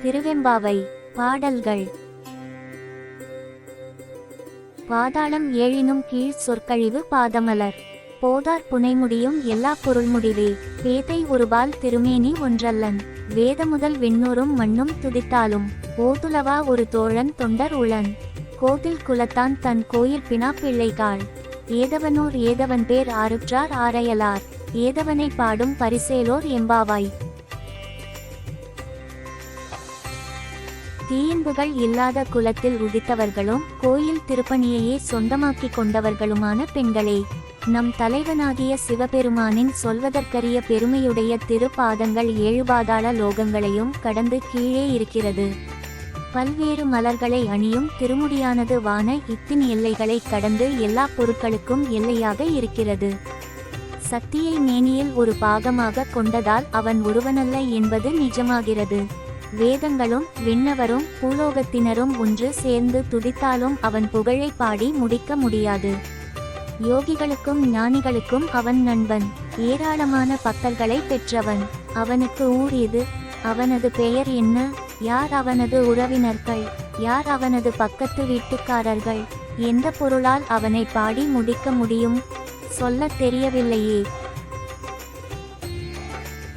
திருவெம்பாவை. பாடல்கள். பாதாளம் ஏழினும் கீழ் சொற்கழிவு பாதமலர். போதார் புனைமுடியும் எல்லா பொருள்முடிவே. பேதை ஒருபால் திருமேனி ஒன்றல்லன். வேதமுதல் விண்ணூரும் மண்ணும் துதித்தாலும். ஓதுலவா ஒரு தோழன் தொண்டர் உளன். கோதில் குலத்தான் தன் கோயில் பினா பிள்ளைகாள். ஏதவனூர் ஏதவன் பேர் ஆருற்றார் ஆரையலார். ஏதவனை பாடும் பரிசேலோர் எம்பாவாய். தீயன்புகள் இல்லாத குலத்தில் உதித்தவர்களும் கோயில் திருப்பணியையே சொந்தமாக்கிக் கொண்டவர்களுமான பெண்களே, நம் தலைவனாகிய சிவபெருமானின் சொல்வதற்கரிய பெருமையுடைய திருப்பாதங்கள் 7 பாதாள லோகங்களையும் கடந்து கீழே இருக்கிறது. பல்வேறு மலர்களை அணியும் திருமுடியானது வான இத்தின் எல்லைகளை கடந்து எல்லா பொருட்களுக்கும் எல்லையாக இருக்கிறது. சக்தியை மேனியில் ஒரு பாகமாக கொண்டதால் அவன் ஒருவனல்ல என்பது நிஜமாகிறது. வேதங்களும் விண்ணவரும் பூலோகத்தினரும் ஒன்று சேர்ந்து துதித்தாலும் அவன் புகழை பாடி முடிக்க முடியாது. யோகிகளுக்கும் ஞானிகளுக்கும் அவன் நண்பன். ஏராளமான பக்தர்களை பெற்றவன். அவனுக்கு ஊர் எது? அவனது பெயர் என்ன? யார் அவனது உறவினர்கள்? யார் அவனது பக்கத்து வீட்டுக்காரர்கள்? எந்த பொருளால் அவனை பாடி முடிக்க முடியும்? சொல்லத் தெரியவில்லையே.